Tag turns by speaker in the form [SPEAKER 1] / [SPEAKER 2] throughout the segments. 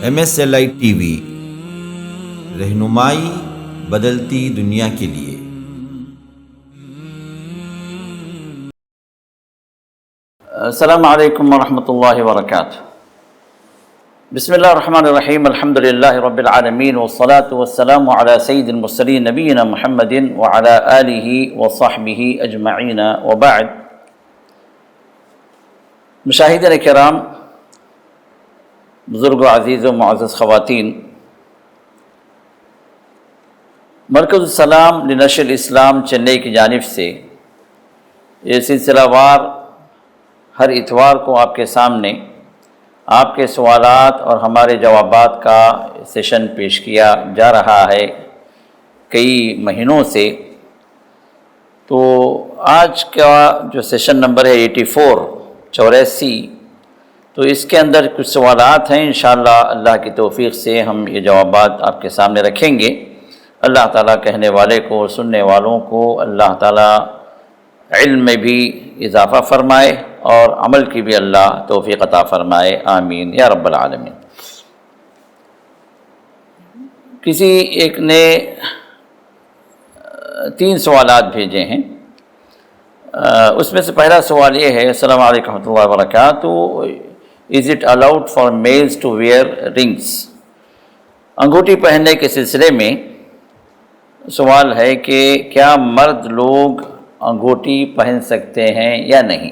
[SPEAKER 1] MSLI TV رہنمائی بدلتی دنیا کے لیے۔
[SPEAKER 2] السلام علیکم ورحمۃ اللہ وبرکاتہ۔ بسم اللہ الرحمن الرحیم، الحمد للہ رب العالمین، والصلاة والسلام علی سید المرسلین نبینا محمد وعلی آلہ وصحبہ اجمعین، وبعد۔ مشاہدین کرام، بزرگ و عزیز و معزز خواتین، مرکز السلام لنشر الاسلام چنئی کی جانب سے یہ سلسلہ وار ہر اتوار کو آپ کے سامنے آپ کے سوالات اور ہمارے جوابات کا سیشن پیش کیا جا رہا ہے کئی مہینوں سے۔ تو آج کا جو سیشن نمبر ہے 84، تو اس کے اندر کچھ سوالات ہیں، انشاءاللہ اللہ کی توفیق سے ہم یہ جوابات آپ کے سامنے رکھیں گے۔ اللہ تعالیٰ کہنے والے کو اور سننے والوں کو اللہ تعالیٰ علم میں بھی اضافہ فرمائے اور عمل کی بھی اللہ توفیق عطا فرمائے، آمین یا رب العالمین۔ کسی ایک نے 3 سوالات بھیجے ہیں، اس میں سے پہلا سوال یہ ہے، السلام علیکم ورحمۃ اللہ وبرکاتہ، Is it allowed for males to wear rings؟ انگوٹھی پہننے کے سلسلے میں سوال ہے کہ کیا مرد لوگ انگوٹھی پہن سکتے ہیں یا نہیں؟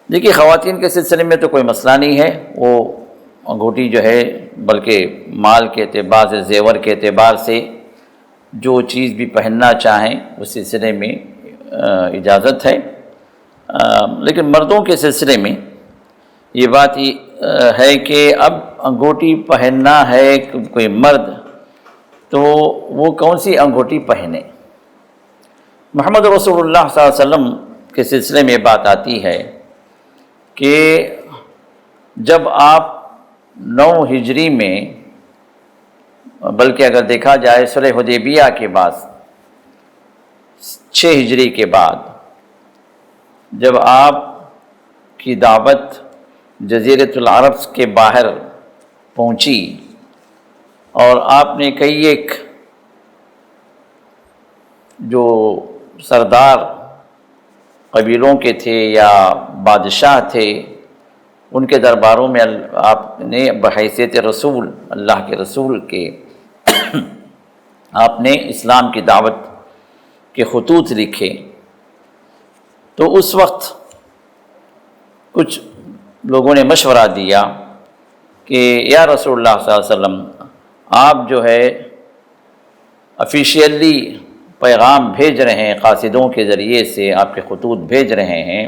[SPEAKER 2] دیکھیے، خواتین کے سلسلے میں تو کوئی مسئلہ نہیں ہے، وہ انگوٹھی جو ہے بلکہ مال کے اعتبار سے، زیور کے اعتبار سے جو چیز بھی پہننا چاہیں اس سلسلے میں اجازت ہے۔ لیکن مردوں کے سلسلے میں یہ بات ہے کہ اب انگوٹھی پہننا ہے کوئی مرد تو وہ کون سی انگوٹھی پہنے؟ محمد رسول اللہ صلی اللہ علیہ وسلم کے سلسلے میں یہ بات آتی ہے کہ جب آپ 9 ہجری میں، بلکہ اگر دیکھا جائے صلح حدیبیہ کے بعد 6 ہجری کے بعد، جب آپ کی دعوت جزیرۃ العرب کے باہر پہنچی اور آپ نے کئی ایک جو سردار قبیلوں کے تھے یا بادشاہ تھے، ان کے درباروں میں آپ نے بحیثیت رسول، اللہ کے رسول کے آپ نے اسلام کی دعوت کے خطوط لکھے، تو اس وقت کچھ لوگوں نے مشورہ دیا کہ یا رسول اللہ صلی اللہ علیہ وسلم، آپ جو ہے آفیشیلی پیغام بھیج رہے ہیں، قاصدوں کے ذریعے سے آپ کے خطوط بھیج رہے ہیں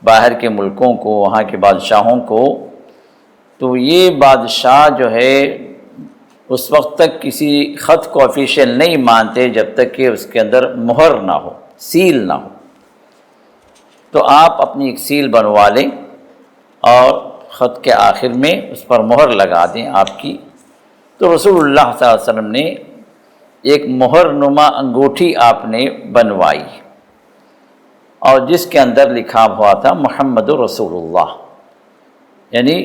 [SPEAKER 2] باہر کے ملکوں کو، وہاں کے بادشاہوں کو، تو یہ بادشاہ جو ہے اس وقت تک کسی خط کو آفیشیل نہیں مانتے جب تک کہ اس کے اندر مہر نہ ہو، سیل نہ ہو۔ تو آپ اپنی ایک سیل بنوا لیں اور خط کے آخر میں اس پر مہر لگا دیں آپ کی۔ تو رسول اللہ صلی اللہ علیہ وسلم نے ایک مہر نما انگوٹھی آپ نے بنوائی، اور جس کے اندر لکھا ہوا تھا محمد رسول اللہ، یعنی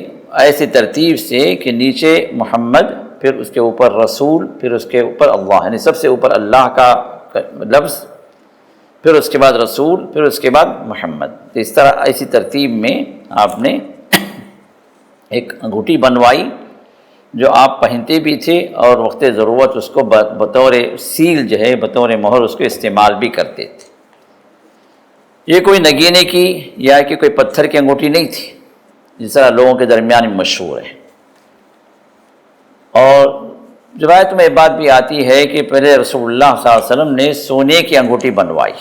[SPEAKER 2] ایسی ترتیب سے کہ نیچے محمد، پھر اس کے اوپر رسول، پھر اس کے اوپر اللہ، یعنی سب سے اوپر اللہ کا لفظ، پھر اس کے بعد رسول، پھر اس کے بعد محمد۔ تو اس طرح ایسی ترتیب میں آپ نے ایک انگوٹھی بنوائی جو آپ پہنتے بھی تھے، اور وقت ضرورت اس کو بطور سیل جو ہے، بطور مہر اس کو استعمال بھی کرتے تھے۔ یہ کوئی نگینے کی یا کہ کوئی پتھر کی انگوٹھی نہیں تھی جس طرح لوگوں کے درمیان مشہور ہے۔ اور روایت میں یہ بات بھی آتی ہے کہ پہلے رسول اللہ صلی اللہ علیہ وسلم نے سونے کی انگوٹھی بنوائی،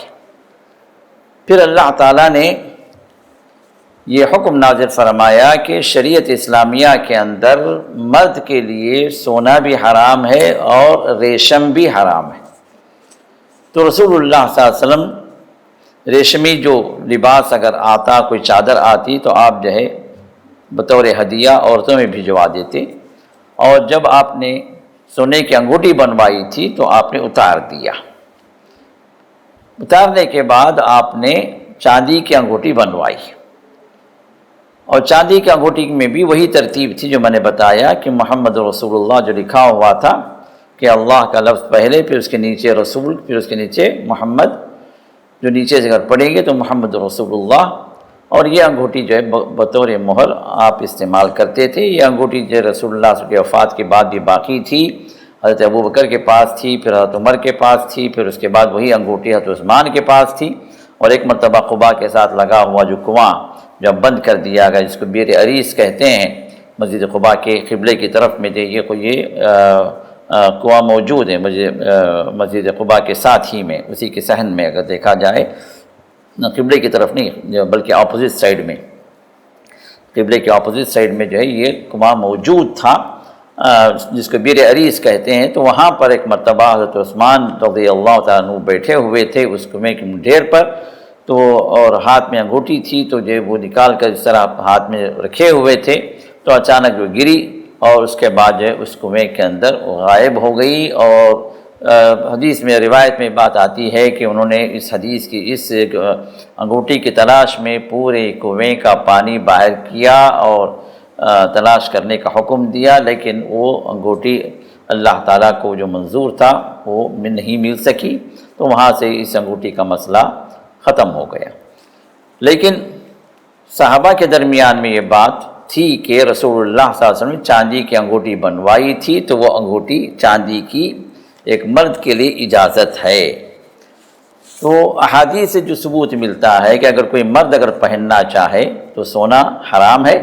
[SPEAKER 2] پھر اللہ تعالیٰ نے یہ حکم نازل فرمایا کہ شریعت اسلامیہ کے اندر مرد کے لیے سونا بھی حرام ہے اور ریشم بھی حرام ہے۔ تو رسول اللہ صلی اللہ علیہ وسلم ریشمی جو لباس اگر آتا، کوئی چادر آتی، تو آپ جو ہے بطور ہدیہ عورتوں میں بھجوا دیتے، اور جب آپ نے سونے کی انگوٹھی بنوائی تھی تو آپ نے اتار دیا۔ اتارنے کے بعد آپ نے چاندی کی انگوٹھی بنوائی، اور چاندی کی انگوٹھی میں بھی وہی ترتیب تھی جو میں نے بتایا کہ محمد رسول اللہ جو لکھا ہوا تھا کہ اللہ کا لفظ پہلے، پھر اس کے نیچے رسول، پھر اس کے نیچے محمد، جو نیچے سے اگر پڑھیں گے تو محمد رسول اللہ. اور یہ انگوٹھی جو ہے بطور مہر آپ استعمال کرتے تھے. یہ انگوٹھی جو رسول اللہ صلی اللہ علیہ وسلم کی وفات کے بعد بھی باقی تھی، حضرت ابوبکر کے پاس تھی، پھر حضرت عمر کے پاس تھی، پھر اس کے بعد وہی انگوٹھی حضرت عثمان کے پاس تھی. اور ایک مرتبہ قباء کے ساتھ لگا ہوا جو کنواں جب بند کر دیا گیا، جس کو بیر عریس کہتے ہیں، مسجد قباء کے قبلے کی طرف میں یہ کنواں موجود ہے مسجد قباء کے ساتھ ہی میں، اسی کے صحن میں اگر دیکھا جائے، قبلے کی طرف نہیں بلکہ اپوزٹ سائیڈ میں، قبلے کے اپوزٹ سائیڈ میں جو ہے یہ کنواں موجود تھا، جس کو بیر عریس کہتے ہیں. تو وہاں پر ایک مرتبہ حضرت عثمان رضی اللہ تعالیٰ عنہ بیٹھے ہوئے تھے اس کنویں کے ڈھیر پر، تو اور ہاتھ میں انگوٹھی تھی، تو جو وہ نکال کر اس طرح ہاتھ میں رکھے ہوئے تھے، تو اچانک وہ گری اور اس کے بعد جو ہے اس کنویں کے اندر غائب ہو گئی. اور حدیث میں روایت میں بات آتی ہے کہ انہوں نے اس حدیث کی اس انگوٹھی کی تلاش میں پورے کنویں کا پانی باہر کیا اور تلاش کرنے کا حکم دیا، لیکن وہ انگوٹھی اللہ تعالیٰ کو جو منظور تھا وہ نہیں مل سکی. تو وہاں سے اس انگوٹھی کا مسئلہ ختم ہو گیا. لیکن صحابہ کے درمیان میں یہ بات تھی کہ رسول اللہ صلی اللہ علیہ وسلم نے چاندی کی انگوٹھی بنوائی تھی، تو وہ انگوٹھی چاندی کی ایک مرد کے لیے اجازت ہے. تو احادیث سے جو ثبوت ملتا ہے کہ اگر کوئی مرد اگر پہننا چاہے تو سونا حرام ہے،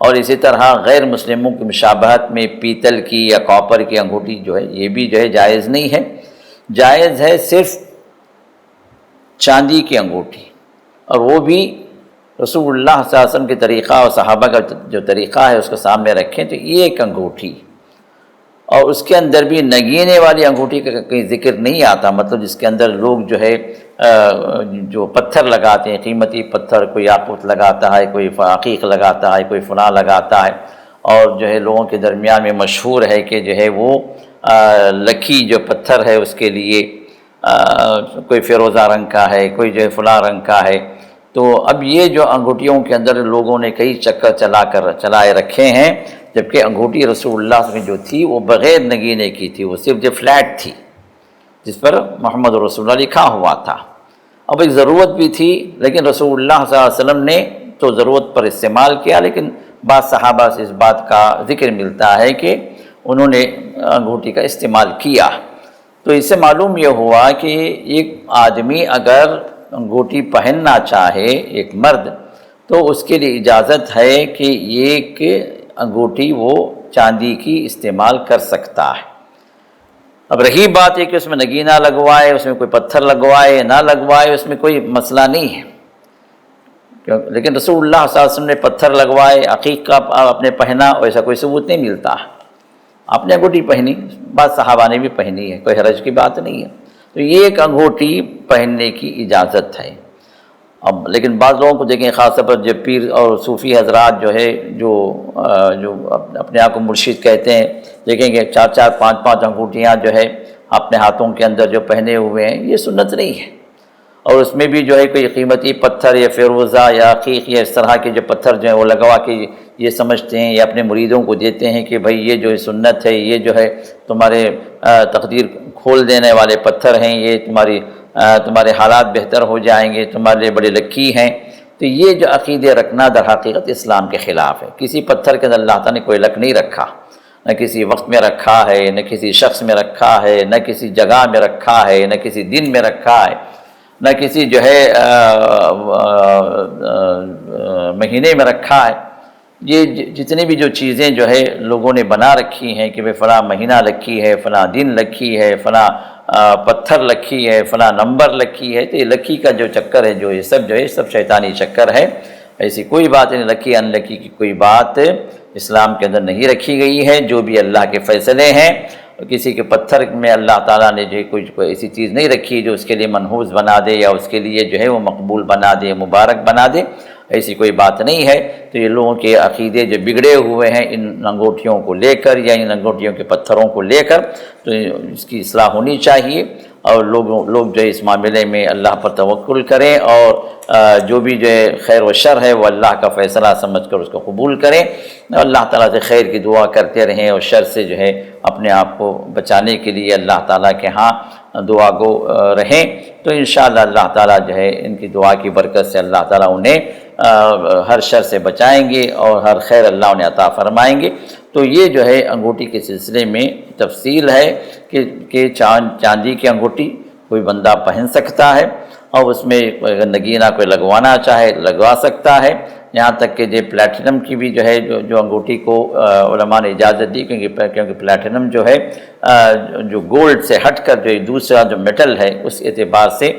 [SPEAKER 2] اور اسی طرح غیر مسلموں کی مشابہت میں پیتل کی یا کاپر کی انگوٹھی جو ہے یہ بھی جو ہے جائز نہیں ہے. جائز ہے صرف چاندی کی انگوٹھی، اور وہ بھی رسول اللہ صلی اللہ علیہ وسلم کے طریقہ اور صحابہ کا جو طریقہ ہے اس کو سامنے رکھیں تو یہ ایک انگوٹھی، اور اس کے اندر بھی نگینے والی انگوٹھی کا کہیں ذکر نہیں آتا، مطلب جس کے اندر لوگ جو ہے جو پتھر لگاتے ہیں، قیمتی پتھر، کوئی یاقوت لگاتا ہے، کوئی عقیق لگاتا ہے، کوئی فلاں لگاتا ہے. اور جو ہے لوگوں کے درمیان میں مشہور ہے کہ جو ہے وہ لکی جو پتھر ہے اس کے لیے کوئی فیروزہ رنگ کا ہے، کوئی جو ہے فلاں رنگ کا ہے. تو اب یہ جو انگوٹھیوں کے اندر لوگوں نے کئی چکر چلائے رکھے ہیں، جبکہ انگوٹھی رسول اللہ صلی اللہ علیہ وسلم جو تھی وہ بغیر نگینے کی تھی، وہ صرف جو فلیٹ تھی جس پر محمد رسول اللہ لکھا ہوا تھا. اب ایک ضرورت بھی تھی، لیکن رسول اللہ صلی اللہ علیہ وسلم نے تو ضرورت پر استعمال کیا، لیکن بعض صحابہ سے اس بات کا ذکر ملتا ہے کہ انہوں نے انگوٹھی کا استعمال کیا. تو اس سے معلوم یہ ہوا کہ ایک آدمی اگر انگوٹھی پہننا چاہے، ایک مرد، تو اس کے لیے اجازت ہے کہ ایک انگوٹھی وہ چاندی کی استعمال کر سکتا ہے. اب رہی بات ہے کہ اس میں نگینہ لگوائے، اس میں کوئی پتھر لگوائے نہ لگوائے، اس میں کوئی مسئلہ نہیں ہے، لیکن رسول اللہ صلی اللہ علیہ وسلم نے پتھر لگوائے، عقیق کا آپ نے پہنا، ایسا کوئی ثبوت نہیں ملتا. آپ نے انگوٹھی پہنی، بعض صحابہ نے بھی پہنی ہے، کوئی حرج کی بات نہیں ہے. تو یہ ایک انگوٹھی پہننے کی اجازت ہے. اب لیکن بعض لوگوں کو دیکھیں، خاص طور پر جو پیر اور صوفی حضرات جو ہے جو اپنے آپ کو مرشد کہتے ہیں، دیکھیں کہ 4 5 انگوٹھیاں جو ہے اپنے ہاتھوں کے اندر جو پہنے ہوئے ہیں، یہ سنت نہیں ہے. اور اس میں بھی جو ہے کوئی قیمتی پتھر یا فیروزہ یا عقیق یا اس طرح کے جو پتھر جو ہیں وہ لگوا کے یہ سمجھتے ہیں یا اپنے مریدوں کو دیتے ہیں کہ بھائی یہ جو سنت ہے، یہ جو ہے تمہارے تقدیر کھول دینے والے پتھر ہیں، یہ تمہارے حالات بہتر ہو جائیں گے، تمہارے لیے بڑے لکی ہیں. تو یہ جو عقیدے رکھنا در حقیقت اسلام کے خلاف ہے. کسی پتھر کے اندر اللہ تعالیٰ نے کوئی لک نہیں رکھا، نہ کسی وقت میں رکھا ہے، نہ کسی شخص میں رکھا ہے، نہ کسی جگہ میں رکھا ہے، نہ کسی دن میں رکھا ہے، نہ کسی جو ہے مہینے میں رکھا ہے. یہ جتنی بھی جو چیزیں جو ہے لوگوں نے بنا رکھی ہیں کہ فلاں مہینہ لکھی ہے، فلاں دن لکھی ہے، فلاں پتھر لکھی ہے، فلاں نمبر لکھی ہے، تو یہ لکی کا جو چکر ہے، جو یہ سب شیطانی چکر ہے. ایسی کوئی بات نہیں، لکی ان لکی کی کوئی بات اسلام کے اندر نہیں رکھی گئی ہے. جو بھی اللہ کے فیصلے ہیں، کسی کے پتھر میں اللہ تعالیٰ نے جو کوئی ایسی چیز نہیں رکھی جو اس کے لیے منحوس بنا دے یا اس کے لیے جو ہے وہ مقبول بنا دے، مبارک بنا دے، ایسی کوئی بات نہیں ہے. تو یہ لوگوں کے عقیدے جو بگڑے ہوئے ہیں ان انگوٹھیوں کو لے کر یا ان انگوٹھیوں کے پتھروں کو لے کر، تو اس کی اصلاح ہونی چاہیے. اور لوگ جو ہے اس معاملے میں اللہ پر توکل کریں اور جو بھی جو ہے خیر و شر ہے وہ اللہ کا فیصلہ سمجھ کر اس کو قبول کریں، اللہ تعالیٰ سے خیر کی دعا کرتے رہیں اور شر سے جو ہے اپنے آپ کو بچانے کے لیے اللہ تعالیٰ کے ہاں دعا گو رہیں، تو انشاءاللہ اللہ تعالیٰ جو ہے ان کی دعا کی برکت سے اللہ تعالیٰ انہیں ہر شر سے بچائیں گے اور ہر خیر اللہ انہیں عطا فرمائیں گے۔ تو یہ جو ہے انگوٹھی کے سلسلے میں تفصیل ہے کہ چاندی کی انگوٹھی کوئی بندہ پہن سکتا ہے اور اس میں اگر نگینہ کوئی لگوانا چاہے لگوا سکتا ہے، یہاں تک کہ جو پلیٹینم کی بھی جو ہے جو انگوٹھی کو علماء نے اجازت دی، کیونکہ پلیٹینم جو ہے جو گولڈ سے ہٹ کر جو دوسرا جو میٹل ہے اس اعتبار سے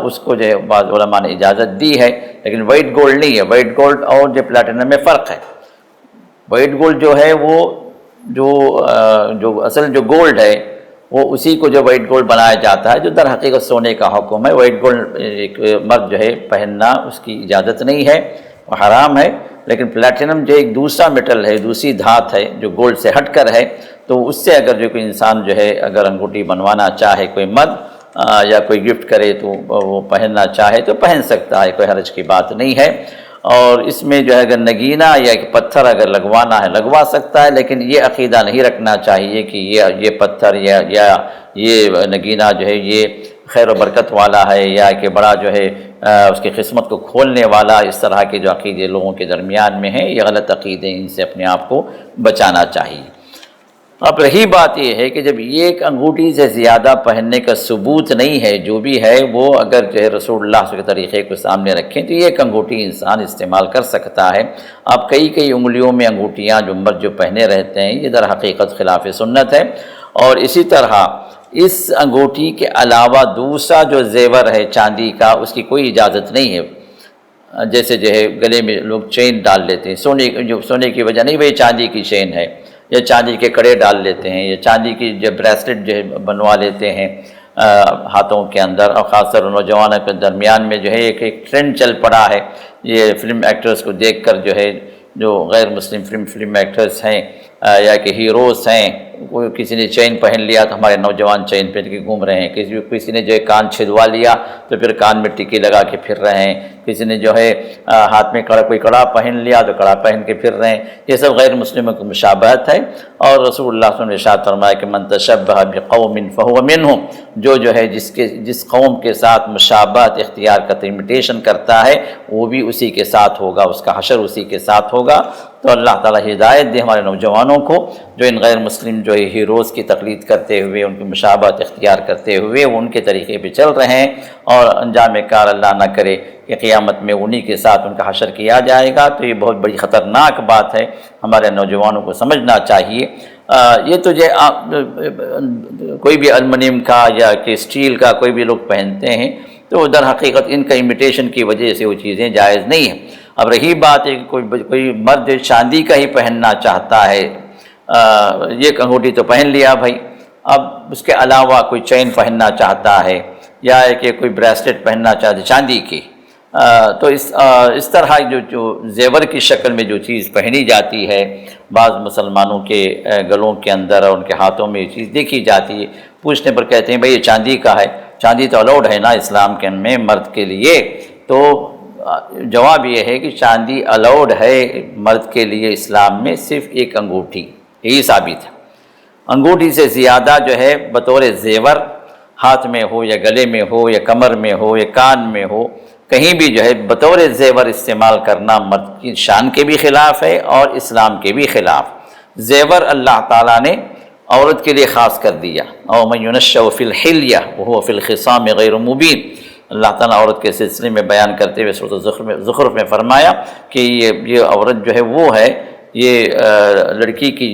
[SPEAKER 2] اس کو جو ہے بعض علماء نے اجازت دی ہے، لیکن وائٹ گولڈ نہیں ہے۔ وائٹ گولڈ اور جو پلیٹینم میں فرق ہے۔ وائٹ گولڈ جو ہے وہ جو اصل جو گولڈ ہے وہ اسی کو جو وائٹ گولڈ بنایا جاتا ہے، جو در حقیقت سونے کا حکم ہے۔ وائٹ گولڈ ایک مرد جو ہے پہننا اس کی اجازت نہیں ہے، وہ حرام ہے، لیکن پلیٹینم جو ایک دوسرا میٹل ہے، دوسری دھات ہے جو گولڈ سے ہٹ کر ہے، تو اس سے اگر جو کوئی انسان جو ہے اگر انگوٹھی بنوانا چاہے، کوئی مرد یا کوئی گفٹ کرے تو وہ پہننا چاہے تو پہن سکتا ہے، کوئی حرج کی بات نہیں ہے۔ اور اس میں جو ہے اگر نگینہ یا ایک پتھر اگر لگوانا ہے لگوا سکتا ہے، لیکن یہ عقیدہ نہیں رکھنا چاہیے کہ یہ پتھر یا یہ نگینہ جو ہے یہ خیر و برکت والا ہے یا کہ بڑا جو ہے اس کی قسمت کو کھولنے والا، اس طرح کے جو عقیدے لوگوں کے درمیان میں ہیں، یہ غلط عقیدے، ان سے اپنے آپ کو بچانا چاہیے۔ اب رہی بات یہ ہے کہ جب ایک انگوٹھی سے زیادہ پہننے کا ثبوت نہیں ہے، جو بھی ہے وہ اگر جو ہے رسول اللہ کے طریقے کو سامنے رکھیں تو یہ ایک انگوٹھی انسان استعمال کر سکتا ہے۔ اب کئی انگلیوں میں انگوٹھیاں جو مرد جو پہنے رہتے ہیں، یہ در حقیقت خلاف سنت ہے۔ اور اسی طرح اس انگوٹھی کے علاوہ دوسرا جو زیور ہے چاندی کا، اس کی کوئی اجازت نہیں ہے۔ جیسے جو ہے گلے میں لوگ چین ڈال لیتے ہیں، سونے کی وجہ نہیں، وہی چاندی کی چین ہے، یا چاندی کے کڑے ڈال لیتے ہیں، یا چاندی کی جو بریسلٹ جو ہے بنوا لیتے ہیں ہاتھوں کے اندر۔ اور خاص طور نوجوانوں کے درمیان میں جو ہے ایک ٹرینڈ چل پڑا ہے، یہ فلم ایکٹرز کو دیکھ کر جو ہے جو غیر مسلم فلم ایکٹرز ہیں یا کہ ہیروز ہیں، کسی نے چین پہن لیا تو ہمارے نوجوان چین پہن کے گھوم رہے ہیں، کسی نے جو ہے کان چھدوا لیا تو پھر کان میں ٹکی لگا کے پھر رہے ہیں، کسی نے جو ہے ہاتھ میں کوئی کڑا پہن لیا تو کڑا پہن کے پھر رہے ہیں۔ یہ سب غیر مسلموں کی مشابہت ہے، اور رسول اللہ صلی اللہ علیہ وسلم نے ارشاد فرمایا کہ من تشبہ بقوم فہو منہم، جو ہے جس قوم کے ساتھ مشابہت اختیار کرتا ہے، امیٹیشن کرتا ہے، وہ بھی اسی کے ساتھ ہوگا، اس کا حشر اسی کے ساتھ ہوگا۔ تو اللہ تعالیٰ ہدایت دے ہمارے نوجوانوں کو، جو ان غیر مسلم جو ہیروز کی تقلید کرتے ہوئے، ان کی مشابہت اختیار کرتے ہوئے وہ ان کے طریقے پہ چل رہے ہیں، اور انجام کار اللہ نہ کرے کہ قیامت میں انہی کے ساتھ ان کا حشر کیا جائے گا۔ تو یہ بہت بڑی خطرناک بات ہے، ہمارے نوجوانوں کو سمجھنا چاہیے۔ یہ تو جو کوئی بھی المنیم کا یا کہ اسٹیل کا کوئی بھی لوگ پہنتے ہیں، تو در حقیقت ان کا امیٹیشن کی وجہ سے وہ چیزیں جائز نہیں ہیں۔ اب رہی بات ہے کہ کوئی مرد چاندی کا ہی پہننا چاہتا ہے، یہ انگوٹھی تو پہن لیا بھائی، اب اس کے علاوہ کوئی چین پہننا چاہتا ہے یا کہ کوئی بریسلٹ پہننا چاہتا ہے چاندی کی، تو اس طرح جو زیور کی شکل میں جو چیز پہنی جاتی ہے، بعض مسلمانوں کے گلوں کے اندر اور ان کے ہاتھوں میں یہ چیز دیکھی جاتی ہے، پوچھنے پر کہتے ہیں بھائی یہ چاندی کا ہے، چاندی تو الاؤڈ ہے نا اسلام کے میں مرد کے لیے؟ تو جواب یہ ہے کہ چاندی الاؤڈ ہے مرد کے لیے اسلام میں صرف ایک انگوٹھی، یہی ثابت ہے۔ انگوٹھی سے زیادہ جو ہے بطور زیور ہاتھ میں ہو یا گلے میں ہو یا کمر میں ہو یا کان میں ہو، کہیں بھی جو ہے بطور زیور استعمال کرنا مرد کی شان کے بھی خلاف ہے اور اسلام کے بھی خلاف۔ زیور اللہ تعالیٰ نے عورت کے لیے خاص کر دیا، او من ينشأ فی الحلیہ وهو فی الخصام غیر مبین۔ اللہ تعالیٰ عورت کے سلسلے میں بیان کرتے ہوئے سورۃ زخرف میں فرمایا کہ یہ عورت جو ہے وہ ہے، یہ لڑکی کی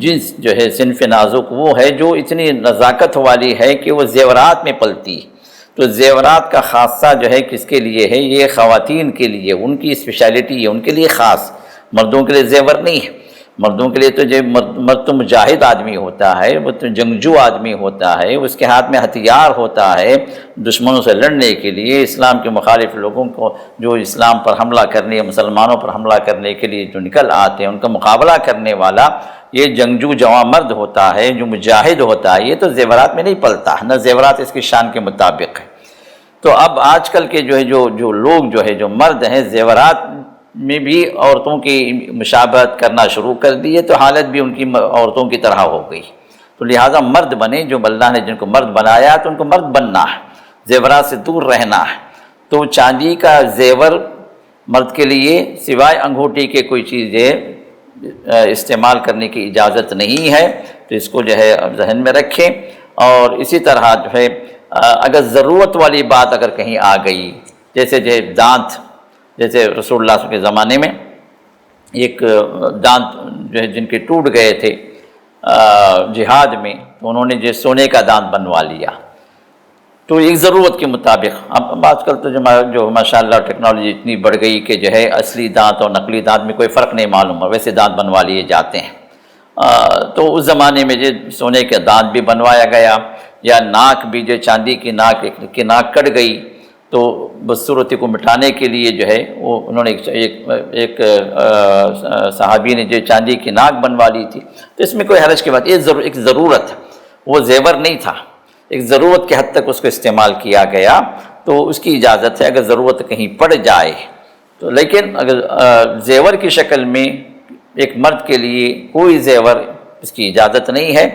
[SPEAKER 2] جنس جو ہے صنف نازک وہ ہے جو اتنی نزاکت والی ہے کہ وہ زیورات میں پلتی ہے۔ تو زیورات کا خاصہ جو ہے کس کے لیے ہے؟ یہ خواتین کے لیے، ان کی اسپیشلٹی ہے، ان کے لیے خاص، مردوں کے لیے زیور نہیں ہے۔ مردوں کے لیے تو جو مرد تو مجاہد آدمی ہوتا ہے، وہ تو جنگجو آدمی ہوتا ہے، اس کے ہاتھ میں ہتھیار ہوتا ہے دشمنوں سے لڑنے کے لیے، اسلام کے مخالف لوگوں کو جو اسلام پر حملہ کرنے، مسلمانوں پر حملہ کرنے کے لیے جو نکل آتے ہیں، ان کا مقابلہ کرنے والا یہ جنگجو جوان مرد ہوتا ہے، جو مجاہد ہوتا ہے، یہ تو زیورات میں نہیں پلتا، نہ زیورات اس کی شان کے مطابق ہے۔ تو اب آج کل کے جو لوگ جو مرد ہیں، زیورات میں بھی عورتوں کی مشابہت کرنا شروع کر دی ہے، تو حالت بھی ان کی عورتوں کی طرح ہو گئی۔ تو لہٰذا مرد بنے، جو اللہ نے جن کو مرد بنایا تو ان کو مرد بننا ہے، زیورات سے دور رہنا ہے۔ تو چاندی کا زیور مرد کے لیے سوائے انگوٹھی کے کوئی چیزیں استعمال کرنے کی اجازت نہیں ہے، تو اس کو ذہن میں رکھیں۔ اور اسی طرح اگر ضرورت والی بات اگر کہیں آ گئی، جیسے دانت، جیسے رسول اللہ صلی اللہ علیہ وسلم کے زمانے میں ایک دانت جن کے ٹوٹ گئے تھے جہاد میں، تو انہوں نے سونے کا دانت بنوا لیا، تو ایک ضرورت کے مطابق۔ اب آج کل تو جو ماشاءاللہ ٹیکنالوجی اتنی بڑھ گئی کہ اصلی دانت اور نقلی دانت میں کوئی فرق نہیں معلوم ہے، ویسے دانت بنوا لیے جاتے ہیں۔ تو اس زمانے میں سونے کا دانت بھی بنوایا گیا، یا ناک بھی، چاندی کی ناک کٹ گئی، تو بدصورتی کو مٹانے کے لیے وہ انہوں نے ایک صحابی نے چاندی کی ناک بنوا لی تھی۔ تو اس میں کوئی حرج کی بات، یہ ایک ضرورت، وہ زیور نہیں تھا، ایک ضرورت کے حد تک اس کو استعمال کیا گیا، تو اس کی اجازت ہے اگر ضرورت کہیں پڑ جائے تو۔ لیکن اگر زیور کی شکل میں ایک مرد کے لیے کوئی زیور اس کی اجازت نہیں ہے،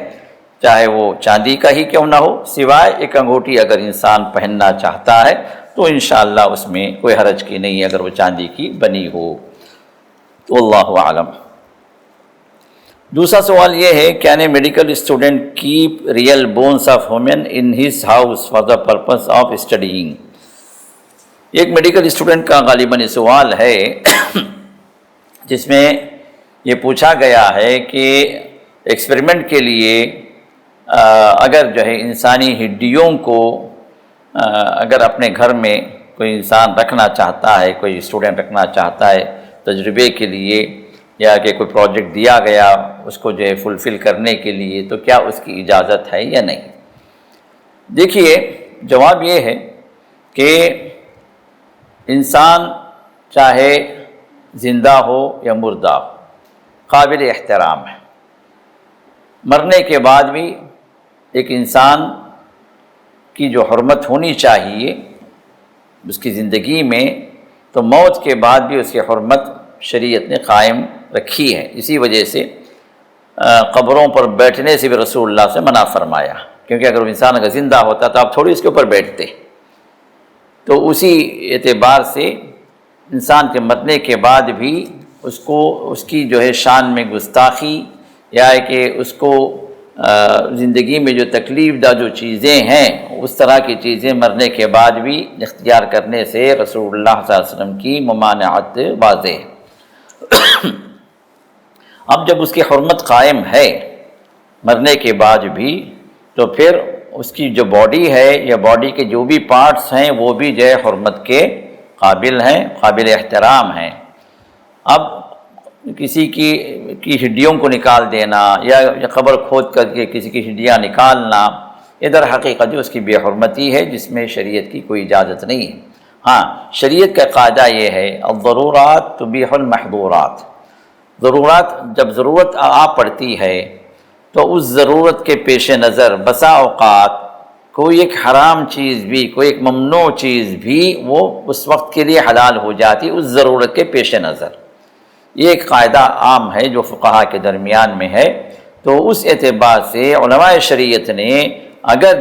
[SPEAKER 2] چاہے وہ چاندی کا ہی کیوں نہ ہو، سوائے ایک انگوٹھی اگر انسان پہننا چاہتا ہے تو انشاءاللہ اس میں کوئی حرج کی نہیں ہے اگر وہ چاندی کی بنی ہو۔ تو اللہ اعلم۔ دوسرا سوال یہ ہے، can a medical student keep real bones of women in his house for the purpose of studying? ایک میڈیکل اسٹوڈنٹ کا غالباً یہ سوال ہے جس میں یہ پوچھا گیا ہے کہ ایکسپیریمنٹ کے لیے اگر انسانی ہڈیوں کو اگر اپنے گھر میں کوئی انسان رکھنا چاہتا ہے، کوئی اسٹوڈنٹ رکھنا چاہتا ہے تجربے کے لیے، یا کہ کوئی پروجیکٹ دیا گیا اس کو فلفل کرنے کے لیے، تو کیا اس کی اجازت ہے یا نہیں؟ دیکھیے، جواب یہ ہے کہ انسان چاہے زندہ ہو یا مردہ ہو، قابل احترام ہے۔ مرنے کے بعد بھی ایک انسان کی جو حرمت ہونی چاہیے اس کی زندگی میں، تو موت کے بعد بھی اس کی حرمت شریعت نے قائم رکھی ہے۔ اسی وجہ سے قبروں پر بیٹھنے سے بھی رسول اللہ سے منع فرمایا، کیونکہ اگر انسان زندہ ہوتا تو آپ تھوڑی اس کے اوپر بیٹھتے۔ تو اسی اعتبار سے انسان کے مرنے کے بعد بھی اس کی شان میں گستاخی، یا کہ اس کو زندگی میں جو تکلیف دہ جو چیزیں ہیں اس طرح کی چیزیں مرنے کے بعد بھی اختیار کرنے سے رسول اللہ صلی اللہ علیہ وسلم کی ممانعت واضح ہے۔ اب جب اس کی حرمت قائم ہے مرنے کے بعد بھی، تو پھر اس کی جو باڈی ہے یا باڈی کے جو بھی پارٹس ہیں وہ بھی حرمت کے قابل ہیں، قابل احترام ہیں۔ اب کسی کی ہڈیوں کو نکال دینا یا قبر کھود کر کے کسی کی ہڈیاں نکالنا، ادھر حقیقت اس کی بے حرمتی ہے، جس میں شریعت کی کوئی اجازت نہیں ہے۔ ہاں، شریعت کا قاعدہ یہ ہے، الضرورات تبیح المحظورات۔ ضرورات، جب ضرورت آ پڑتی ہے تو اس ضرورت کے پیش نظر بسا اوقات کوئی ایک حرام چیز بھی، کوئی ایک ممنوع چیز بھی وہ اس وقت کے لیے حلال ہو جاتی اس ضرورت کے پیش نظر۔ یہ ایک قاعدہ عام ہے جو فقہاء کے درمیان میں ہے۔ تو اس اعتبار سے علماء شریعت نے اگر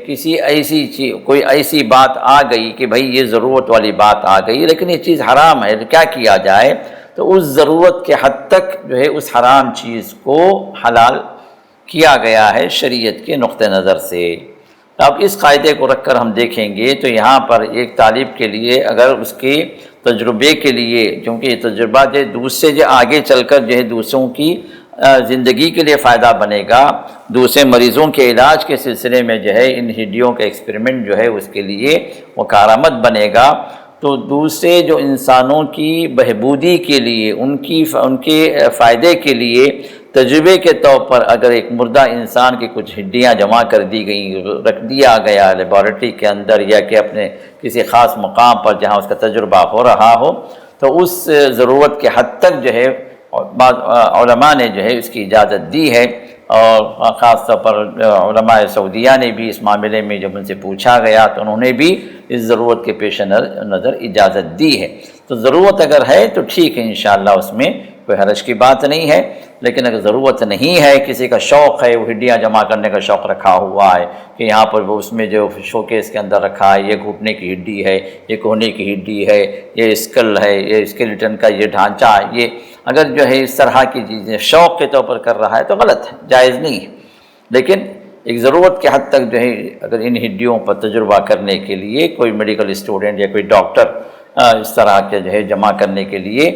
[SPEAKER 2] کسی ایسی چیز، کوئی ایسی بات آ گئی کہ بھئی یہ ضرورت والی بات آ گئی لیکن یہ چیز حرام ہے، تو کیا کیا جائے؟ تو اس ضرورت کے حد تک اس حرام چیز کو حلال کیا گیا ہے شریعت کے نقطہ نظر سے۔ اب اس قاعدے کو رکھ کر ہم دیکھیں گے تو یہاں پر ایک طالب کے لیے اگر اس کے تجربے کے لیے، کیونکہ یہ تجربہ دوسرے آگے چل کر دوسروں کی زندگی کے لیے فائدہ بنے گا، دوسرے مریضوں کے علاج کے سلسلے میں ان ہڈیوں کا ایکسپیریمنٹ اس کے لیے وہ کارآمد بنے گا، تو دوسرے انسانوں کی بہبودی کے لیے، ان کے فائدے کے لیے تجربے کے طور پر اگر ایک مردہ انسان کی کچھ ہڈیاں جمع کر دی گئیں، رکھ دیا گیا لیبارٹری کے اندر، یا کہ اپنے کسی خاص مقام پر جہاں اس کا تجربہ ہو رہا ہو، تو اس ضرورت کے حد تک بعض علماء نے جو ہے اس کی اجازت دی ہے، اور خاص طور پر علماء سعودیہ نے بھی اس معاملے میں جب ان سے پوچھا گیا تو انہوں نے بھی اس ضرورت کے پیش نظر اجازت دی ہے۔ تو ضرورت اگر ہے تو ٹھیک ہے، انشاءاللہ اس میں کوئی حرج کی بات نہیں ہے، لیکن اگر ضرورت نہیں ہے، کسی کا شوق ہے، وہ ہڈیاں جمع کرنے کا شوق رکھا ہوا ہے کہ یہاں پر وہ اس میں جو شوکیس کے اندر رکھا ہے، یہ گھٹنے کی ہڈی ہے، یہ کوہنی کی ہڈی ہے، یہ اسکل ہے، یہ اسکیلیٹن کا یہ ڈھانچہ ہے، یہ اگر جو ہے اس طرح کی چیزیں شوق کے طور پر کر رہا ہے تو غلط ہے، جائز نہیں ہے۔ لیکن ایک ضرورت کے حد تک جو ہے اگر ان ہڈیوں پر تجربہ کرنے کے لیے کوئی میڈیکل اسٹوڈنٹ یا کوئی ڈاکٹر اس طرح کے جو ہے جمع کرنے کے لیے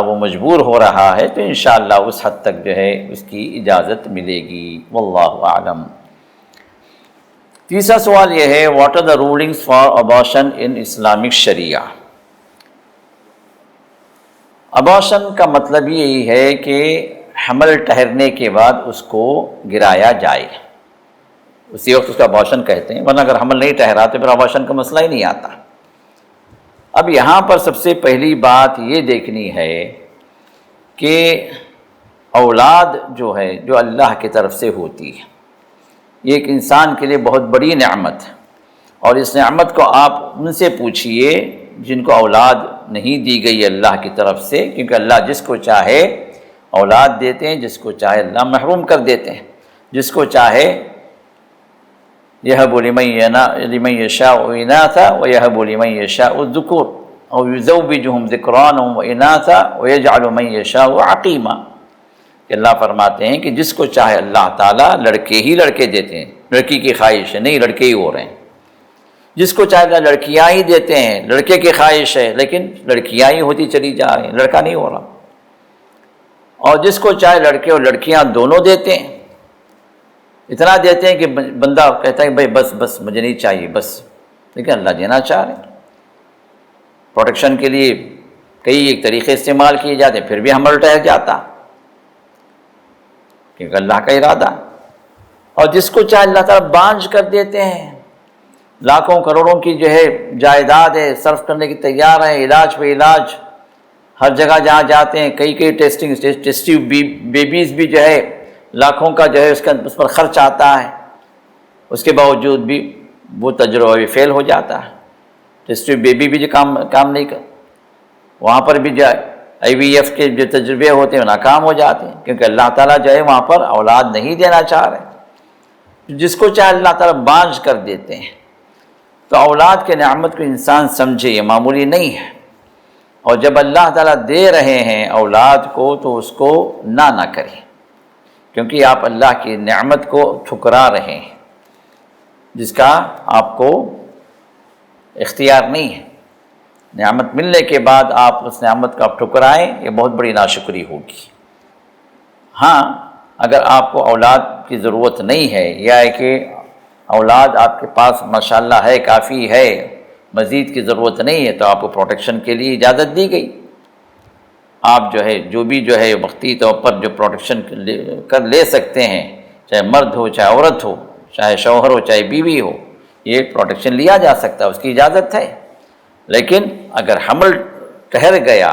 [SPEAKER 2] وہ مجبور ہو رہا ہے تو انشاءاللہ اس حد تک جو ہے اس کی اجازت ملے گی، واللہ اعلم۔ تیسرا سوال یہ ہے، what are the rulings for abortion in Islamic sharia? Abortion کا مطلب یہی ہے کہ حمل ٹھہرنے کے بعد اس کو گرایا جائے، اسی وقت اس کا ابارشن کہتے ہیں، ورنہ اگر حمل نہیں ٹھہرا تو پھر ابارشن کا مسئلہ ہی نہیں آتا۔ اب یہاں پر سب سے پہلی بات یہ دیکھنی ہے کہ اولاد جو ہے جو اللہ کی طرف سے ہوتی ہے، یہ ایک انسان کے لیے بہت بڑی نعمت ہے، اور اس نعمت کو آپ ان سے پوچھئے جن کو اولاد نہیں دی گئی اللہ کی طرف سے، کیونکہ اللہ جس کو چاہے اولاد دیتے ہیں، جس کو چاہے اللہ محروم کر دیتے ہیں، جس کو چاہے يَهَبُ لِمَن يَشَاءُ إِنَاثًا وَيَهَبُ لِمَن يَشَاءُ الذُّكُورَ أَوْ يُزَوِّجُهُمْ ذِكْرَانًا وَإِنَاثًا وَيَجْعَلُ مَن يَشَاءُ عَقِيمًا، کہ اللہ فرماتے ہیں کہ جس کو چاہے اللہ تعالیٰ لڑکے ہی لڑکے دیتے ہیں، لڑکی کی خواہش ہے نہیں لڑکے ہی ہو رہے ہیں، جس کو چاہے اللہ لڑکیاں ہی دیتے ہیں، لڑکے کی خواہش ہے لیکن لڑکیاں ہی ہوتی چلی جا رہی ہیں، لڑکا نہیں ہو رہا، اور جس کو چاہے لڑکے اور لڑکیاں دونوں دیتے ہیں، اتنا دیتے ہیں کہ بندہ کہتا ہے بھائی بس مجھے نہیں چاہیے بس، لیکن اللہ دینا چاہ رہے ہیں۔ پروٹیکشن کے لیے کئی ایک طریقے استعمال کیے جاتے ہیں، پھر بھی حمل ٹھہر جاتا کیونکہ اللہ کا ارادہ، اور جس کو چاہے اللہ تعالیٰ بانجھ کر دیتے ہیں، لاکھوں کروڑوں کی جو ہے جائیداد ہے، صرف کرنے کی تیار ہیں، علاج پہ علاج، ہر جگہ جہاں جاتے ہیں کئی ٹیسٹی بیبیز بھی جو ہے لاکھوں کا جو ہے اس پر خرچ آتا ہے، اس کے باوجود بھی وہ تجربہ بھی فیل ہو جاتا ہے، ٹیسٹی بیبی بھی جو کام نہیں کر، وہاں پر بھی جو IVF کے جو تجربے ہوتے ہیں ناکام ہو جاتے ہیں، کیونکہ اللہ تعالیٰ جو ہے وہاں پر اولاد نہیں دینا چاہ رہے، جس کو چاہے اللہ تعالیٰ بانجھ کر دیتے ہیں۔ تو اولاد کے نعمت کو انسان سمجھے، یہ معمولی نہیں ہے، اور جب اللہ تعالیٰ دے رہے ہیں اولاد کو تو اس کو نہ کریں، کیونکہ آپ اللہ کی نعمت کو ٹھکرا رہے ہیں جس کا آپ کو اختیار نہیں ہے۔ نعمت ملنے کے بعد آپ اس نعمت کو آپ ٹھکرائیں، یہ بہت بڑی ناشکری ہوگی۔ ہاں اگر آپ کو اولاد کی ضرورت نہیں ہے، یا ہے کہ اولاد آپ کے پاس ماشاءاللہ ہے، کافی ہے، مزید کی ضرورت نہیں ہے، تو آپ کو پروٹیکشن کے لیے اجازت دی گئی، آپ جو بھی وقتی طور پر جو پروٹیکشن کر لے سکتے ہیں، چاہے مرد ہو چاہے عورت ہو، چاہے شوہر ہو چاہے بیوی ہو، یہ پروٹیکشن لیا جا سکتا ہے، اس کی اجازت ہے۔ لیکن اگر حمل ٹھہر گیا،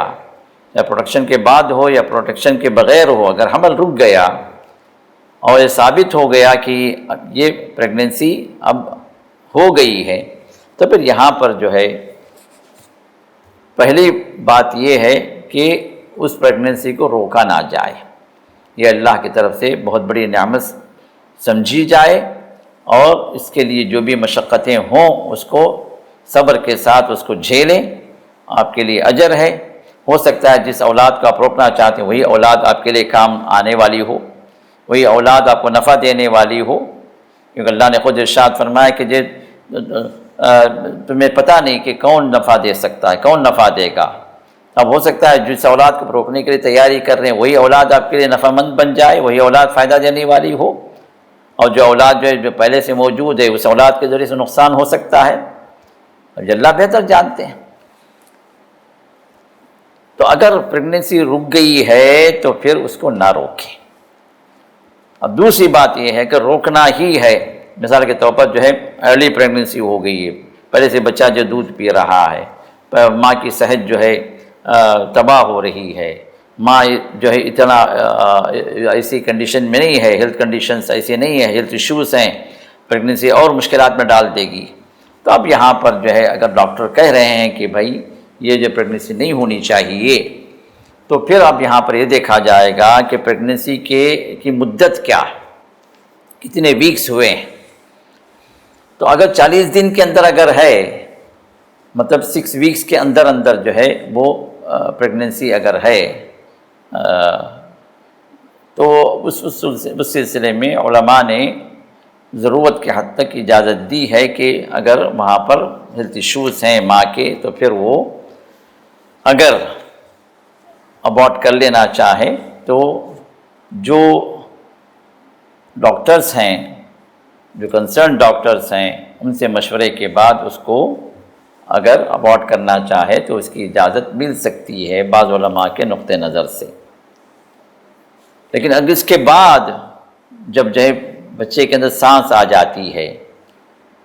[SPEAKER 2] یا پروٹیکشن کے بعد ہو یا پروٹیکشن کے بغیر ہو، اگر حمل رک گیا اور یہ ثابت ہو گیا کہ یہ پریگننسی اب ہو گئی ہے، تو پھر یہاں پر جو ہے پہلی بات یہ ہے کہ اس پریگننسی کو روکا نہ جائے، یہ اللہ کی طرف سے بہت بڑی نعمت سمجھی جائے، اور اس کے لیے جو بھی مشقتیں ہوں اس کو صبر کے ساتھ اس کو جھیلیں، آپ کے لیے اجر ہے۔ ہو سکتا ہے جس اولاد کو آپ روکنا چاہتے ہیں وہی اولاد آپ کے لیے کام آنے والی ہو، وہی اولاد آپ کو نفع دینے والی ہو، کیونکہ اللہ نے خود ارشاد فرمایا کہ تمہیں پتہ نہیں کہ کون نفع دے سکتا ہے، کون نفع دے گا۔ اب ہو سکتا ہے جس اولاد کو روکنے کے لیے تیاری کر رہے ہیں وہی اولاد آپ کے لیے نفع مند بن جائے، وہی اولاد فائدہ دینے والی ہو، اور جو اولاد جو پہلے سے موجود ہے اس اولاد کے ذریعے سے نقصان ہو سکتا ہے، اور اللہ بہتر جانتے ہیں۔ تو اگر پریگننسی رک گئی ہے تو پھر اس کو نہ روکیں۔ اب دوسری بات یہ ہے کہ روکنا ہی ہے، مثال کے طور پر جو ہے ارلی پریگننسی ہو گئی ہے، پہلے سے بچہ جو دودھ پی رہا ہے، ماں کی صحت جو ہے تباہ ہو رہی ہے، ماں جو ہے اتنا ایسی کنڈیشن میں نہیں ہے، ہیلتھ کنڈیشنز ایسی نہیں ہے، ہیلتھ ایشوز ہیں، پریگننسی اور مشکلات میں ڈال دے گی. تو اب یہاں پر جو ہے اگر ڈاکٹر کہہ رہے ہیں کہ بھائی یہ جو پریگننسی نہیں ہونی چاہیے، تو پھر اب یہاں پر یہ دیکھا جائے گا کہ پریگننسی کی مدت کیا ہے، کتنے ویکس ہوئے ہیں. تو اگر 40 دن کے اندر اگر ہے، مطلب 6 ویکس کے اندر اندر جو ہے وہ پریگننسی اگر ہے، تو اس سلسلے میں علماء نے ضرورت کے حد تک اجازت دی ہے کہ اگر وہاں پر ہیلتھ ایشوز ہیں ماں کے، تو پھر وہ اگر ابارٹ کر لینا چاہے تو جو ڈاکٹرز ہیں، جو کنسرن ڈاکٹرز ہیں، ان سے مشورے کے بعد اس کو اگر ابارٹ کرنا چاہے تو اس کی اجازت مل سکتی ہے بعض علماء کے نقطہ نظر سے. لیکن اگر اس کے بعد جب جو ہے بچے کے اندر سانس آ جاتی ہے،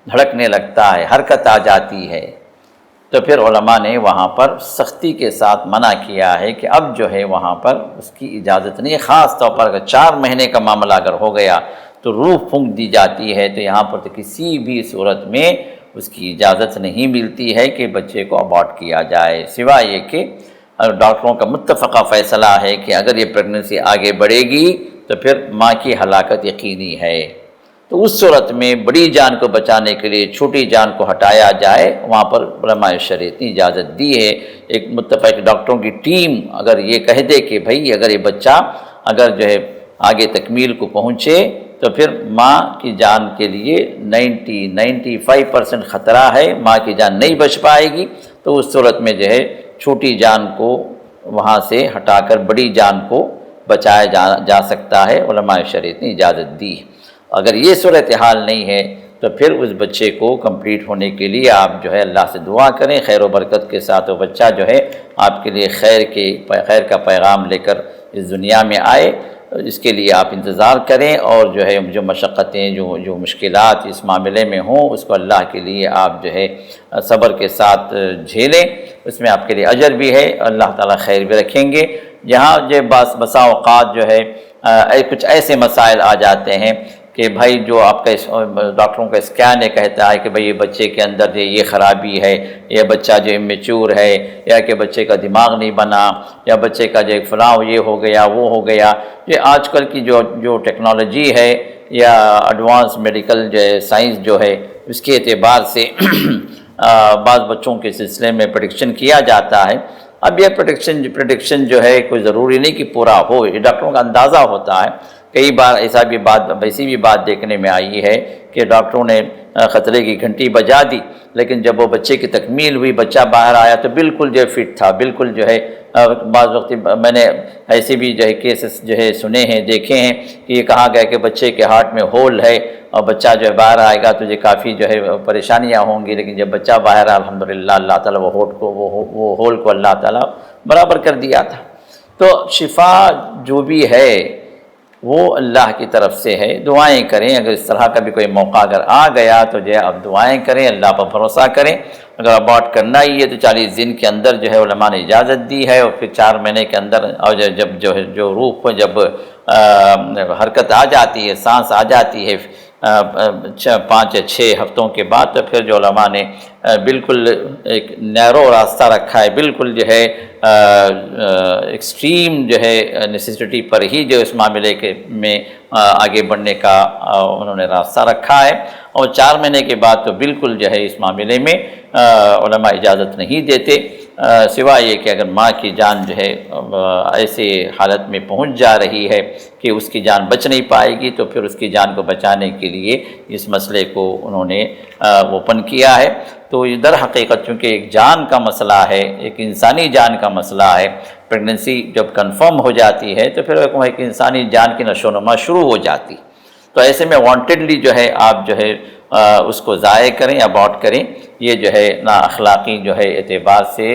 [SPEAKER 2] دھڑکنے لگتا ہے، حرکت آ جاتی ہے، تو پھر علماء نے وہاں پر سختی کے ساتھ منع کیا ہے کہ اب جو ہے وہاں پر اس کی اجازت نہیں. خاص طور پر اگر 4 مہینے کا معاملہ اگر ہو گیا تو روح پھونک دی جاتی ہے، تو یہاں پر تو کسی بھی صورت میں اس کی اجازت نہیں ملتی ہے کہ بچے کو ابارٹ کیا جائے، سوائے یہ کہ ڈاکٹروں کا متفقہ فیصلہ ہے کہ اگر یہ پریگننسی آگے بڑھے گی تو پھر ماں کی ہلاکت یقینی ہے. تو اس صورت میں بڑی جان کو بچانے کے لیے چھوٹی جان کو ہٹایا جائے، وہاں پر علماء شریعت نے اجازت دی ہے. ایک متفق ڈاکٹروں کی ٹیم اگر یہ کہہ دے کہ بھائی اگر یہ بچہ اگر جو ہے آگے تکمیل کو پہنچے تو پھر ماں کی جان کے لیے 95% خطرہ ہے، ماں کی جان نہیں بچ پائے گی، تو اس صورت میں جو ہے چھوٹی جان کو وہاں سے ہٹا کر بڑی جان کو بچایا جا سکتا ہے. علماء شریعت نے اجازت دی. اگر یہ صورتحال نہیں ہے تو پھر اس بچے کو کمپلیٹ ہونے کے لیے آپ جو ہے اللہ سے دعا کریں خیر و برکت کے ساتھ، وہ بچہ جو ہے آپ کے لیے خیر کا پیغام لے کر اس دنیا میں آئے. اس کے لیے آپ انتظار کریں، اور جو ہے جو مشقتیں جو مشکلات اس معاملے میں ہوں اس کو اللہ کے لیے آپ جو ہے صبر کے ساتھ جھیلیں. اس میں آپ کے لیے اجر بھی ہے، اللہ تعالیٰ خیر بھی رکھیں گے. یہاں جو بسا اوقات جو ہے کچھ ایسے مسائل آ جاتے ہیں کہ بھائی جو آپ کا ڈاکٹروں کا اسکین یہ کہتا ہے کہ بھئی یہ بچے کے اندر یہ خرابی ہے، یا بچہ جو امیچور ہے، یا کہ بچے کا دماغ نہیں بنا، یا بچے کا جو فلاں یہ ہو گیا وہ ہو گیا. یہ آج کل کی جو ٹیکنالوجی ہے یا ایڈوانس میڈیکل جو ہے سائنس جو ہے، اس کے اعتبار سے بعض بچوں کے سلسلے میں پریڈکشن کیا جاتا ہے. اب یہ پریڈکشن جو ہے کوئی ضروری نہیں کہ پورا ہو، یہ ڈاکٹروں کا اندازہ ہوتا ہے. کئی بار ایسی بھی بات دیکھنے میں آئی ہے کہ ڈاکٹروں نے خطرے کی گھنٹی بجا دی، لیکن جب وہ بچے کی تکمیل ہوئی، بچہ باہر آیا تو بالکل جو فٹ تھا، بالکل جو ہے. بعض وقت میں نے ایسے بھی جو ہے کیسز جو ہے سنے ہیں، دیکھے ہیں کہ یہ کہا گیا کہ بچے کے ہارٹ میں ہول ہے اور بچہ جو ہے باہر آئے گا تو یہ کافی جو ہے پریشانیاں ہوں گی، لیکن جب بچہ باہر آیا الحمدللہ اللہ تعالیٰ وہ ہول کو اللہ تعالیٰ برابر کر دیا تھا. تو شفا جو بھی ہے وہ اللہ کی طرف سے ہے. دعائیں کریں، اگر اس طرح کا بھی کوئی موقع اگر آ گیا تو جو ہے اب دعائیں کریں، اللہ پر بھروسہ کریں. اگر ابارٹ کرنا ہی ہے تو 40 دن کے اندر جو ہے علماء نے اجازت دی ہے، اور پھر 4 مہینے کے اندر، اور جب جو روح کو جب حرکت آ جاتی ہے، سانس آ جاتی ہے 5 یا 6 ہفتوں کے بعد، تو پھر جو علماء نے بالکل ایک نیرو راستہ رکھا ہے، بالکل جو ہے ایکسٹریم جو ہے نیسیسٹی پر ہی جو اس معاملے میں آگے بڑھنے کا انہوں نے راستہ رکھا ہے. اور 4 مہینے کے بعد تو بالکل جو ہے اس معاملے میں علماء اجازت نہیں دیتے، سوائے یہ کہ اگر ماں کی جان جو ہے ایسے حالت میں پہنچ جا رہی ہے کہ اس کی جان بچ نہیں پائے گی، تو پھر اس کی جان کو بچانے کے لیے اس مسئلے کو انہوں نے اوپن کیا ہے. تو یہ در حقیقت چونکہ ایک جان کا مسئلہ ہے، ایک انسانی جان کا مسئلہ ہے، پریگننسی جب کنفرم ہو جاتی ہے تو پھر ایک انسانی جان کی نشو و نما شروع ہو جاتی. تو ایسے میں وانٹیڈلی جو ہے آپ جو ہے اس کو ضائع کریں، ابارٹ کریں، یہ جو ہے نہ اخلاقی جو ہے اعتبار سے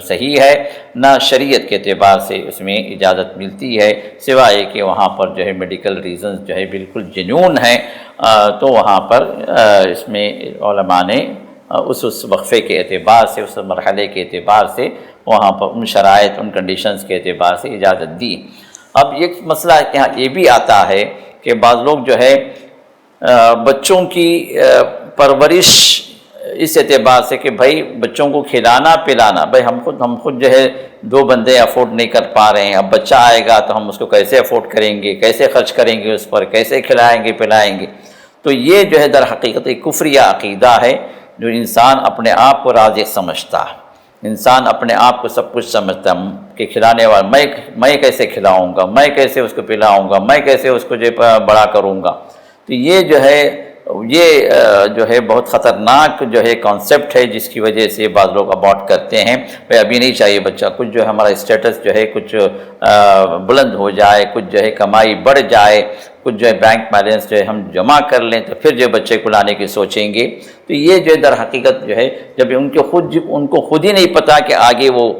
[SPEAKER 2] صحیح ہے، نہ شریعت کے اعتبار سے اس میں اجازت ملتی ہے، سوائے کہ وہاں پر جو ہے میڈیکل ریزنز جو ہے بالکل جنون ہیں، تو وہاں پر اس میں علماء نے اس وقفے کے اعتبار سے، اس مرحلے کے اعتبار سے وہاں پر ان شرائط ان کنڈیشنز کے اعتبار سے اجازت دی۔ اب ایک مسئلہ یہاں یہ بھی آتا ہے کہ بعض لوگ جو ہے بچوں کی پرورش اس اعتبار سے کہ بھائی بچوں کو کھلانا پلانا، بھائی ہم خود جو ہے 2 بندے افورڈ نہیں کر پا رہے ہیں، اب بچہ آئے گا تو ہم اس کو کیسے افورڈ کریں گے، کیسے خرچ کریں گے اس پر، کیسے کھلائیں گے پلائیں گے۔ تو یہ جو ہے در حقیقت ایک کفریہ عقیدہ ہے، جو انسان اپنے آپ کو رازق سمجھتا ہے، انسان اپنے آپ کو سب کچھ سمجھتا ہے کہ کھلانے والا میں کیسے کھلاؤں گا، میں کیسے اس کو پلاؤں گا، میں کیسے اس کو جو بڑا کروں گا۔ تو یہ جو ہے بہت خطرناک جو ہے کانسیپٹ ہے، جس کی وجہ سے بعض لوگ ابارٹ کرتے ہیں۔ بھائی ابھی نہیں چاہیے بچہ، کچھ جو ہے ہمارا اسٹیٹس جو ہے کچھ بلند ہو جائے، کچھ جو ہے کمائی بڑھ جائے، کچھ جو ہے بینک بیلنس جو ہے ہم جمع کر لیں تو پھر جو بچے کو لانے کی سوچیں گے۔ تو یہ جو ہے در حقیقت جو ہے جب ان کو خود ہی نہیں پتا کہ آگے وہ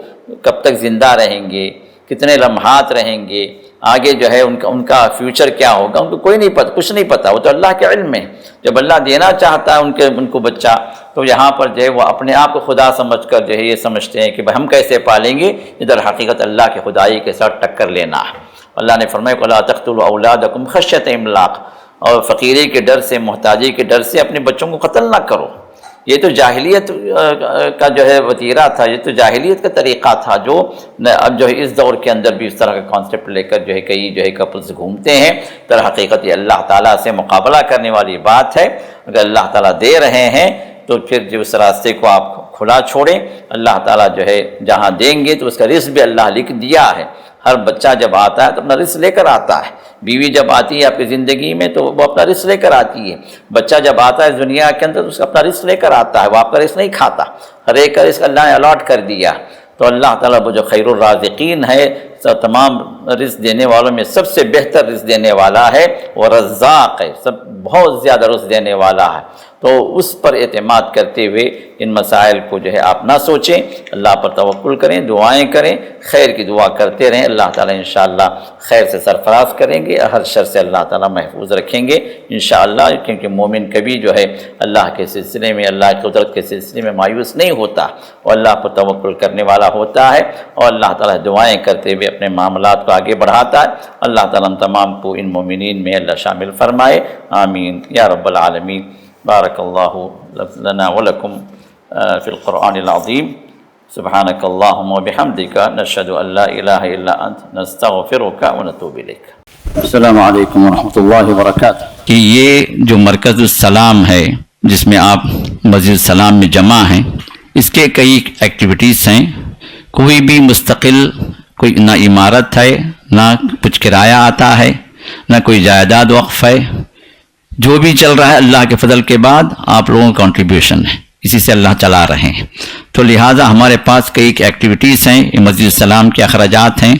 [SPEAKER 2] کب تک زندہ رہیں گے، کتنے لمحات رہیں گے، آگے جو ہے ان کا فیوچر کیا ہوگا، ان کو کوئی نہیں پتا، کچھ نہیں پتا، وہ تو اللہ کے علم میں۔ جب اللہ دینا چاہتا ہے ان کو بچہ، تو یہاں پر جو ہے وہ اپنے آپ کو خدا سمجھ کر جو ہے یہ سمجھتے ہیں کہ بھائی ہم کیسے پالیں گے، ادھر حقیقت اللہ کے خدائی کے ساتھ ٹکر لینا ہے۔ اللہ نے فرمایا وَلَا تَقْتُلُوا أَوْلَادَكُمْ خَشْيَةَ إِمْلَاقٍ، اور فقیری کے ڈر سے، محتاجی کے ڈر سے اپنے بچوں کو قتل نہ کرو۔ یہ تو جاہلیت کا جو ہے وتیرہ تھا، یہ تو جاہلیت کا طریقہ تھا، جو اب جو ہے اس دور کے اندر بھی اس طرح کا کانسیپٹ لے کر جو ہے کئی جو ہے کپلز گھومتے ہیں۔ در حقیقت یہ اللہ تعالیٰ سے مقابلہ کرنے والی بات ہے۔ اگر اللہ تعالیٰ دے رہے ہیں تو پھر جو اس راستے کو آپ کھلا چھوڑیں۔ اللہ تعالیٰ جو ہے جہاں دیں گے تو اس کا رزق بھی اللہ لکھ دیا ہے۔ ہر بچہ جب آتا ہے تو اپنا رزق لے کر آتا ہے، بیوی جب آتی ہے آپ کی زندگی میں تو وہ اپنا رزق لے کر آتی ہے، بچہ جب آتا ہے دنیا کے اندر تو اس کا اپنا رزق لے کر آتا ہے، وہ آپ کا رزق نہیں کھاتا، ہر ایک کا رزق اللہ نے الاٹ کر دیا۔ تو اللہ تعالیٰ وہ جو خیر الرازقین ہے، تمام رزق دینے والوں میں سب سے بہتر رزق دینے والا ہے، وہ رزاق ہے، بہت زیادہ رزق دینے والا ہے۔ تو اس پر اعتماد کرتے ہوئے ان مسائل کو جو ہے آپ نہ سوچیں، اللہ پر توکل کریں، دعائیں کریں، خیر کی دعا کرتے رہیں، اللہ تعالیٰ انشاءاللہ خیر سے سرفراز کریں گے، ہر شر سے اللہ تعالیٰ محفوظ رکھیں گے انشاءاللہ۔ کیونکہ مومن کبھی جو ہے اللہ کے سلسلے میں، اللہ کی قدرت کے سلسلے میں مایوس نہیں ہوتا، وہ اللہ پر توکل کرنے والا ہوتا ہے، اور اللہ تعالیٰ دعائیں کرتے ہوئے اپنے معاملات کو آگے بڑھاتا ہے۔ اللہ تعالیٰ ہم تمام کو ان مومنین میں اللہ شامل فرمائے، آمین یا رب العالمین۔ بارک اللہ لنا ولکم فی القرآن العظیم۔ سبحانک اللہم وبحمدک، نشہد ان لا الہ الا انت، نستغفرک ونتوب الیک۔
[SPEAKER 3] السلام علیکم ورحمۃ اللہ وبرکاتہ۔
[SPEAKER 4] کہ یہ جو مرکز السلام ہے جس میں آپ مسجد السلام میں جمع ہیں، اس کے کئی ایکٹیویٹیز ہیں۔ کوئی بھی مستقل کوئی نہ عمارت ہے، نہ کچھ کرایہ آتا ہے، نہ کوئی جائیداد وقف ہے۔ جو بھی چل رہا ہے اللہ کے فضل کے بعد آپ لوگوں کا کنٹریبیوشن ہے، اسی سے اللہ چلا رہے ہیں۔ تو لہٰذا ہمارے پاس کئی ایکٹیویٹیز ہیں، یہ مسجد السلام کے اخراجات ہیں،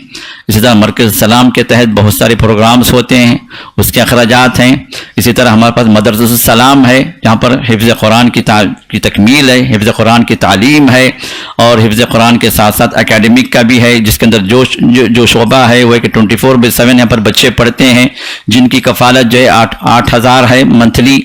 [SPEAKER 4] اسی طرح مرکز السلام کے تحت بہت سارے پروگرامز ہوتے ہیں، اس کے اخراجات ہیں۔ اسی طرح ہمارے پاس مدرسۃ السلام ہے، جہاں پر حفظ قرآن کی تکمیل ہے، حفظ قرآن کی تعلیم ہے، اور حفظ قرآن کے ساتھ ساتھ اکیڈمک کا بھی ہے، جس کے اندر جو شعبہ ہے وہ ہے کہ 24/7 یہاں پر بچے پڑھتے ہیں، جن کی کفالت جو ہے 8,000 ہے منتھلی۔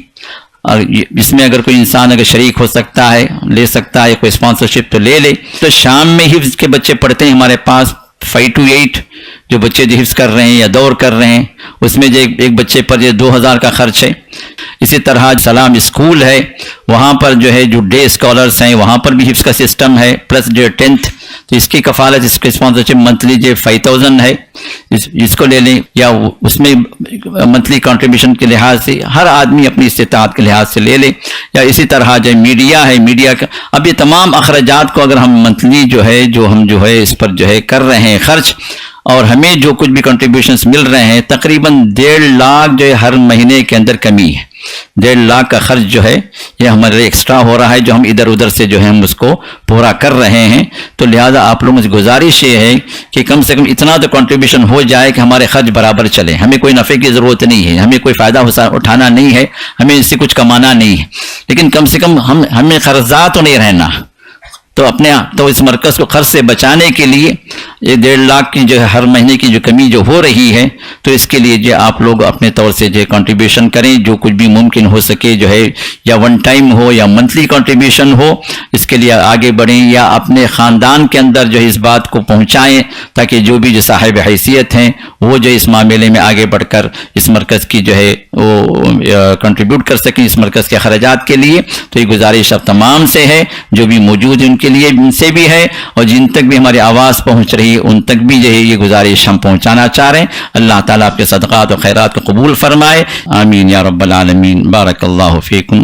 [SPEAKER 4] اور اس میں اگر کوئی انسان اگر شریک ہو سکتا ہے، لے سکتا ہے، کوئی اسپانسرشپ تو لے لے۔ تو شام میں حفظ کے بچے پڑھتے ہیں ہمارے پاس 5 to 8 جو بچے جو حفظ کر رہے ہیں یا دور کر رہے ہیں، اس میں جو ایک بچے پر جو 2,000 کا خرچ ہے۔ اسی طرح سلام اسکول ہے، وہاں پر جو ہے جو ڈے اسکالرس ہیں وہاں پر بھی حفظ کا سسٹم ہے، پلس جو 10th، تو اس کی کفالت، اس کی اسپانسرشپ منتھلی جو 5,000 ہے، اس کو لے لیں، یا اس میں منتھلی کنٹریبیوشن کے لحاظ سے ہر آدمی اپنی استطاعت کے لحاظ سے لے لے۔ یا اسی طرح جو میڈیا ہے، میڈیا کا اب یہ تمام اخراجات کو اگر ہم منتھلی جو ہم اس پر جو ہے کر رہے ہیں خرچ، اور ہمیں جو کچھ بھی کنٹریبیوشنز مل رہے ہیں، تقریباً 1.5 لاکھ جو ہے ہر مہینے کے اندر کمی ہے۔ 1.5 لاکھ کا خرچ جو ہے یہ ہمارے لیے ایکسٹرا ہو رہا ہے، جو ہم ادھر ادھر سے جو ہے ہم اس کو پورا کر رہے ہیں۔ تو لہٰذا آپ لوگوں سے گزارش یہ ہے کہ کم سے کم اتنا تو کنٹریبیوشن ہو جائے کہ ہمارے خرچ برابر چلے۔ ہمیں کوئی نفع کی ضرورت نہیں ہے، ہمیں کوئی فائدہ اٹھانا نہیں ہے، ہمیں اس سے کچھ کمانا نہیں ہے، لیکن کم سے کم ہمیں قرضات تو نہیں رہنا۔ تو تو اس مرکز کو خرچ سے بچانے کے لیے یہ 1.5 لاکھ کی جو ہے ہر مہینے کی جو کمی جو ہو رہی ہے، تو اس کے لیے جو آپ لوگ اپنے طور سے جو کنٹریبیوشن کریں، جو کچھ بھی ممکن ہو سکے جو ہے، یا ون ٹائم ہو یا منتھلی کنٹریبیوشن ہو، اس کے لیے آگے بڑھیں، یا اپنے خاندان کے اندر جو ہے اس بات کو پہنچائیں تاکہ جو بھی جو صاحب حیثیت ہیں وہ جو اس معاملے میں آگے بڑھ کر اس مرکز کی جو ہے وہ کنٹریبیوٹ کر سکیں اس مرکز کے خراجات کے لیے۔ تو یہ گزارش اب تمام سے ہے، جو بھی موجود ہیں ان کے لیے ان سے بھی ہے، اور جن تک بھی ہماری آواز پہنچ رہی ہے ان تک بھی جو ہے یہ گزارش ہم پہنچانا چاہ رہے ہیں۔ اللہ تعالیٰ آپ کے صدقات و خیرات کو قبول فرمائے، آمین یا رب العالمین۔ بارک اللہ فیکم۔